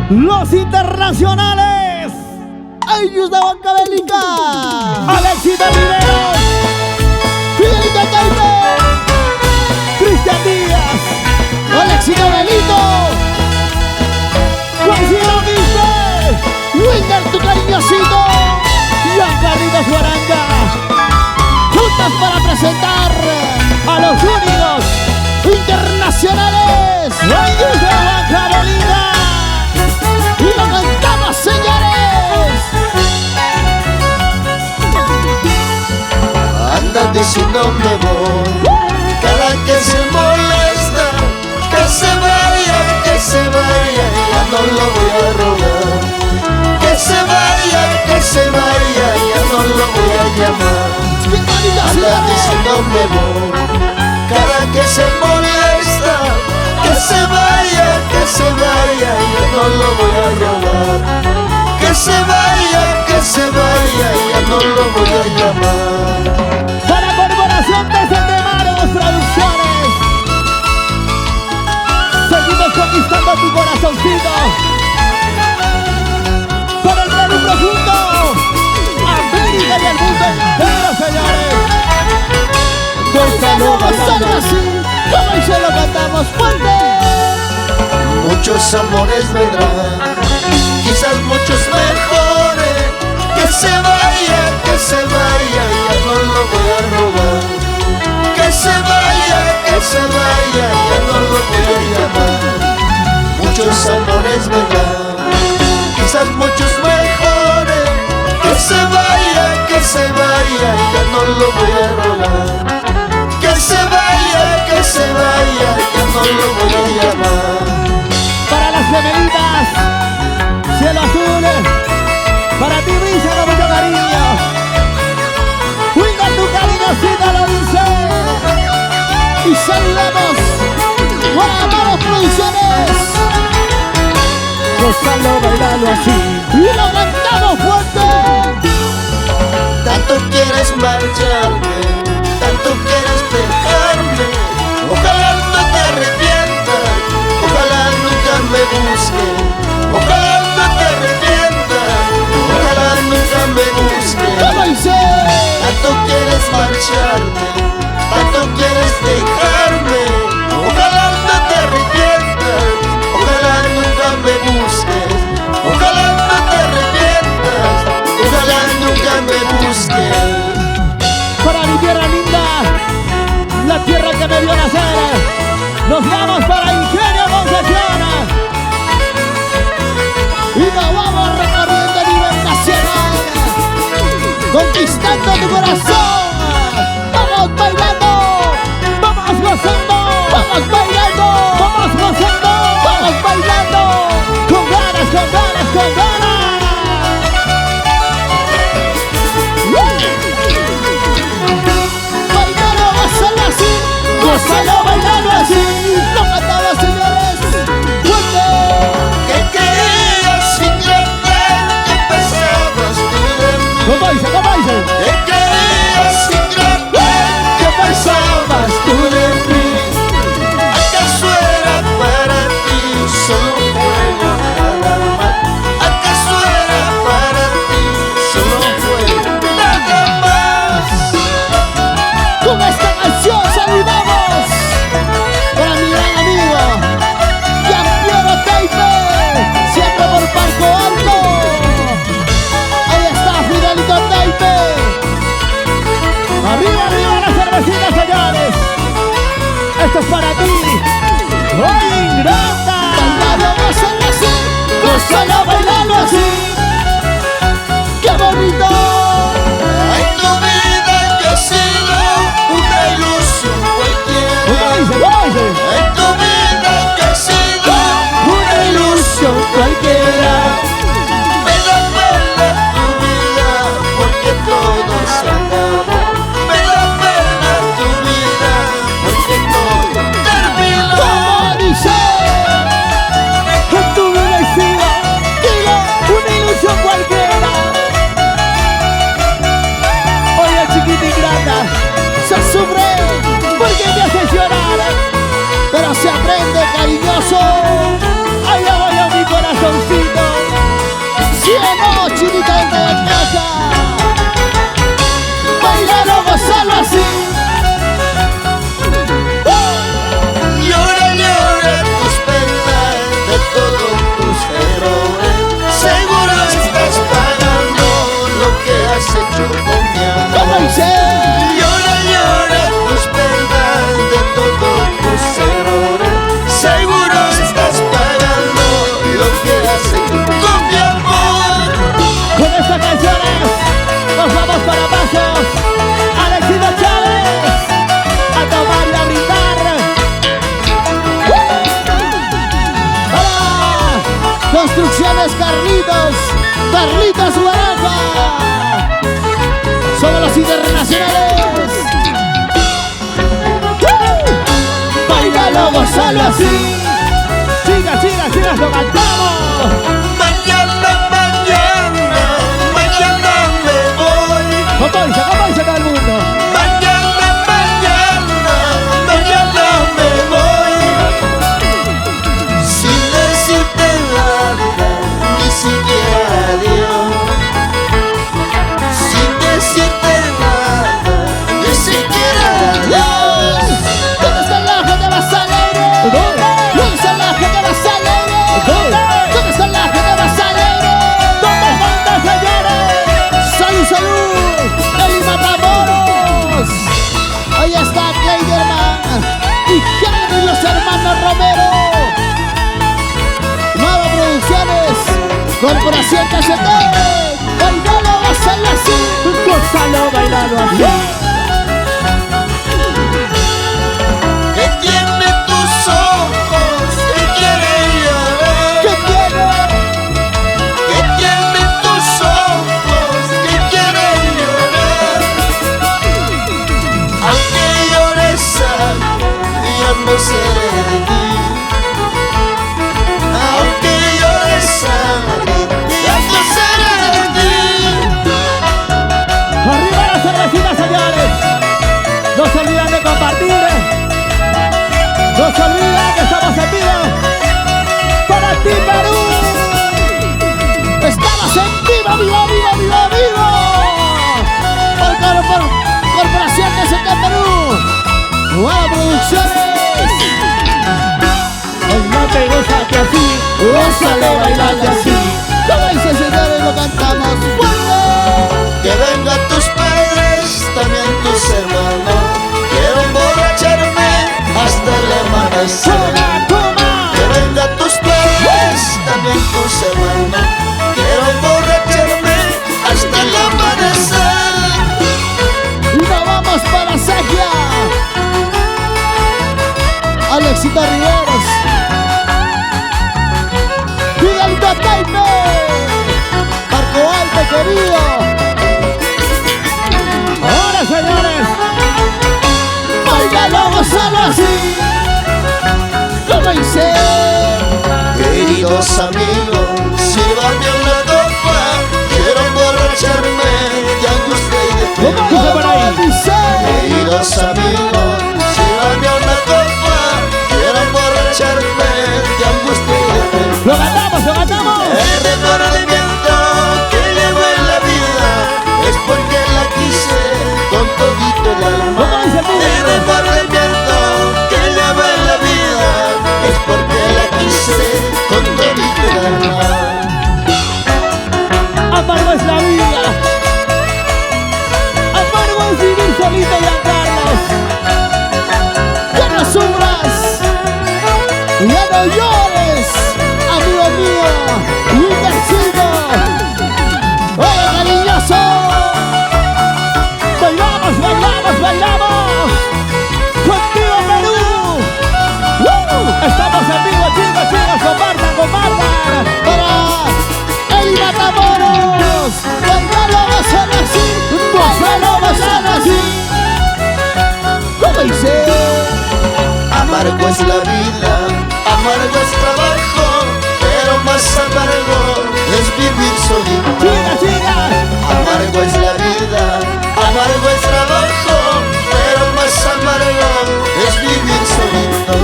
Los internacionales. Ellos de Banca Bélica. Alexis de Rivero. Fidelito Taipe. Cristian Díaz. Alexis de Belito. Juancito Quispe. Winder tu cariñosito. Giancarlito Suaranga. Juntas para presentar a los únicos internacionales. Ellos de Banca Bélica. Y lo cantamos, señores. Anda diciendo me voy, cada que se molesta, que se vaya, ya no lo voy a rogar. Que se vaya, ya no lo voy a llamar. Anda diciendo me voy, cada que se molesta, que se vaya, ya no lo voy a llamar. Que se vaya, ya no lo voy a llamar. Para Corporación de Sendemaros Producciones, seguimos conquistando tu corazoncito. Con el Perú profundo, América y el mundo entero, señores. Gózalo, gózalo así, como y se lo cantamos fuerte. Muchos amores vendrán, quizás muchos mejores. Que se vaya, ya no lo voy a robar. Que se vaya, ya no lo voy a llamar. Muchos amores vendrán, quizás muchos mejores. Que se vaya, ya no lo voy a robar. Que se vaya, ya no lo voy a llamar. Para las gemelitas, cielo azul, para ti brilla con mucho cariño. Cuida tu cariñosita, lo dice. Y saludamos para Amaros Producciones. Gozalo, bailalo así. Y lo cantamos fuerte. Tanto quieres marcharte, tanto quieres dejarme. Ojalá no te arrepientas, ojalá nunca me busques. Ojalá no te arrepientas, ojalá nunca me busques. ¿Cómo dice? Tanto quieres marcharte, tanto quieres dejarme. Ojalá no te arrepientas, ojalá nunca me busques. Ojalá no te arrepientas, ojalá nunca me busques. Para mi tierra linda, la tierra que me vio nacer, nos vamos para Ingenio Concepción. Y nos vamos recorriendo a nivel nacional, conquistando tu corazón. Vamos bailando, vamos gozando, vamos bailando, vamos gozando, vamos bailando. Con ganas, con ganas, con ganas. Bailando, gózalo así, gózalo, bailando así. Lo cantaba, señores, fuerte. Que querías ingrata, que pensabas tú de mí. ¿Cómo dice? ¿Cómo dice? Que querías ingrata, que pensabas tú de mí. ¿Acaso era para ti solo un juego nada más? ¿Acaso era para ti solo un juego nada más? Con esta canción saludamos para mi gran amigo Giancarlito Taipe, siempre por Parco Alto. Ahí está Fidelito Taipe. Arriba, arriba la cervecita, señores. Esto es para ti. ¡Hoy ingrata! Bailalo, gózalo así, gózalo, bailalo así. ¡Qué bonito! En tu vida yo he sido una ilusión cualquiera. ¿Cómo dice? ¿Cómo dice? En tu vida yo he sido una ilusión cualquiera. Me da pena tu vida porque todo se acabó. Me da pena tu vida porque todo terminó. ¿Cómo dice? En tu vida he sido, digo, una ilusión cualquiera. Oye, chiquita ingrata, se sufre porque te hace llorar, pero se aprende, cariñoso. Ay, ay, ay, mi corazoncito. es Carlitos, Carlitos Guaraca. Somos los internacionales. Bailalo, gozalo así. Chicas, chicas, chicas, lo cantamos. Mañana, mañana, mañana me voy. ¿Cómo dice todo el mundo? Mañana, mañana, mañana me voy. Sin decirte nada, ni siquiera adiós. Sin decirte nada, ni siquiera adiós. ¿Dónde está la gente más alegre? ¿Dónde está la gente más alegre? ¿Dónde está la gente más alegre? ¿Dónde están, señores? ¡Salud, salud! ¡El Matamoros! Ahí está Kleiderman y Henry, los hermanos Romero. Nueva Producciones, Corporación KCT. Bailalo, gózalo así. Gózalo, bailalo así. ¿Qué tiene tus ojos que quiere llorar? ¿Qué tiene? ¿Qué tiene tus ojos que quiere llorar? Aunque llores algo, ya no seré de ti. Aunque llores algo, ya no seré de ti. Arriba las cervecitas, señores. No se olviden de compartir. No se olviden que estamos en vivo. Para ti, Perú. Estamos en vivo, vivo, vivo, vivo, vivo. Por Corporación KCT Perú. Nueva Producciones. Bailate y gózate así. Gózalo, bailate así. Como dice, señores, lo cantamos fuerte. Que vengan tus padres, también tus hermanos. Quiero emborracharme hasta el amanecer. Toma, toma. Que vengan tus padres, también tus hermanos. Quiero emborracharme hasta el amanecer. Y nos vamos para Sequia. Alexito Riveros. Miguelito Taipe. Marco Alpe, querido. Ahora, señores. Bailalo, gozalo así. Como dice. Queridos amigos, sírvame una copa. Quiero emborracharme de angustia y de ¿Cómo pena. dice por ahí? Queridos amigos, sírvame una copa. Quiero emborracharme de angustia y de pena. Lo cantamos, lo cantamos. El remordimiento que llevo en la vida es porque la quise con todito el alma. ¿Cómo dice el público? El remordimiento que llevo en la vida es porque la quise con todito el alma. Amargo es la vida. Amargo es vivir solito y andarnos. Ya no sufras. Ya no llores, amigo mío. Wildercito. Oye, cariñoso. Bailamos, bailamos, bailamos. Contigo, Perú. Estamos en vivo, chicos, chicos. Compartan, compartan. Para el Matamoros. Bailalo, gozalo así. Bailalo, gozalo así. ¿Cómo dice? Amargo es la vida, amargo es trabajo, pero más amargo es vivir solito. Chicas, chicas. Amargo es la vida, amargo es trabajo, pero más amargo es vivir solito.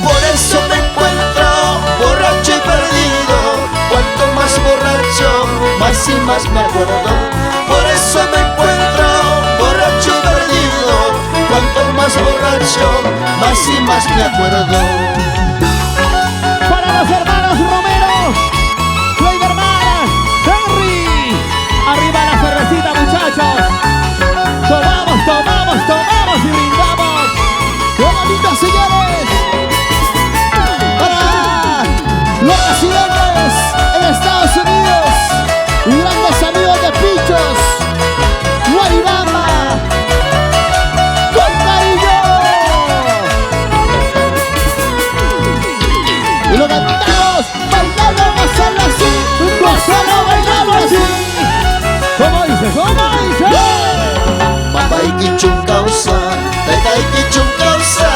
Por eso me encuentro borracho y perdido. Cuanto más borracho, más y más me acuerdo. Por eso me encuentro borracho y perdido. Cuanto más borracho, más y más me acuerdo. Para los hermanos Romero, Kleiderman, Henry. Arriba la cervecita, muchachos. Tomamos, tomamos, tomamos y brindamos. ¡Qué bonito, señores! Para los residentes en Estados Unidos y grandes amigos de Pichos, Guaribamba, con cariño. Y lo cantamos, bailando, gozando así. ¿Cómo dice? Mamaikichun causa, tetaikichun causa,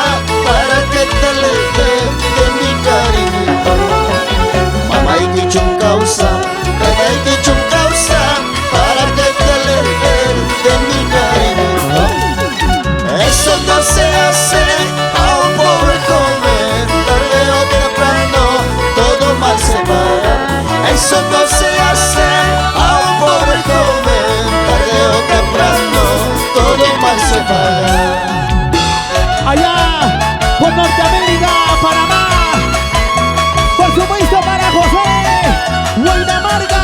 para que te alejes de mi cariño. Mamaikichun causa, tetaikichun causa, para que te alejes de mi cariño. Eso no se hace a un pobre joven, tarde o temprano todo mal se paga. Eso no se hace a un pobre joven, tarde o temprano todo mal se paga. Allá por Norteamérica, Panamá, por supuesto para José Huaynamarca.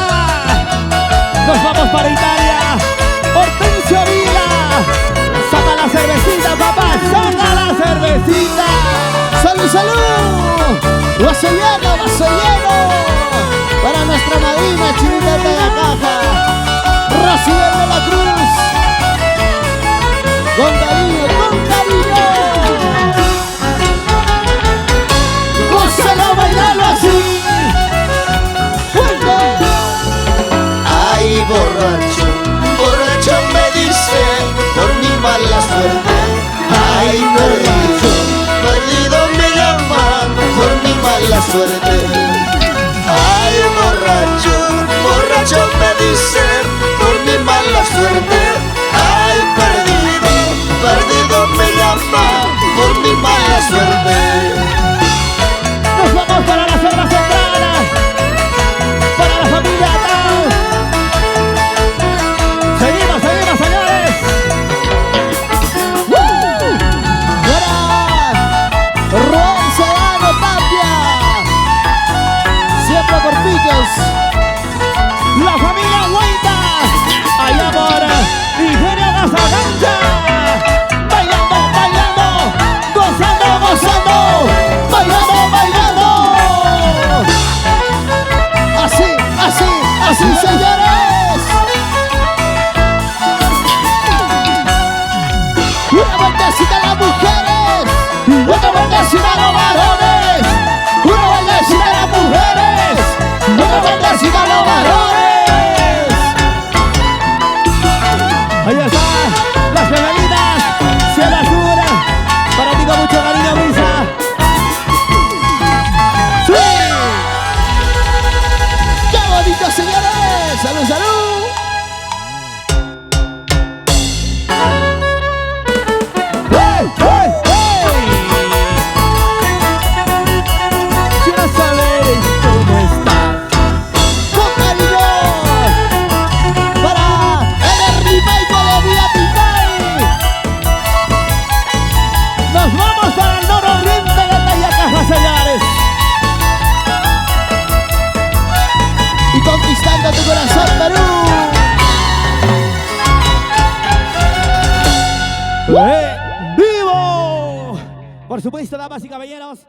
Nos vamos para Italia, Hortensio Vila. Saca la cervecita, papá, saca la cervecita. ¡Salud, salud! ¡Vaso lleno, vaso lleno! Para nuestra madrina Chinita de la Caja, Rocío de la Cruz. Con cariño, con cariño. ¡Gózalo, bailalo así! ¡Fuerte! ¡Ay, borracho! Borracho me dice por mi mala suerte. ¡Ay, perdido! Perdido me llaman por mi mala suerte. ¡Ay, borracho! Borracho me dice por mi mala suerte. ¡Ay, perdido! Perdido me llaman por mi mala suerte. Nos vamos para la selva central, para la familia Tao. Seguimos, seguimos, señores. Para Juan Sedano Tapia, siempre por pillos. La familia Huayta, allá por Nigeria Gazagancha. Bailando, bailando, gozando, gozando, bailando, bailando. Así, así, así, señores. Una vueltecita a las mujeres, una vueltecita a los varones, una vueltecita a las mujeres, una vueltecita a los varones. Ahí está, las gemelitas, Cielo Azul, para ti con mucho cariño, Brisa. ¡Sí! ¡Qué bonito, señores! ¡Salud, salud! ¡Hey, hey, hey! Quiero saber cómo estás. ¡Con cariño! Para el remake de Vía Pitay. Nos vamos para el nororiente de Tayacaja, señores. Y conquistando tu corazón, Perú. ¡Vivo! Por supuesto, damas y caballeros.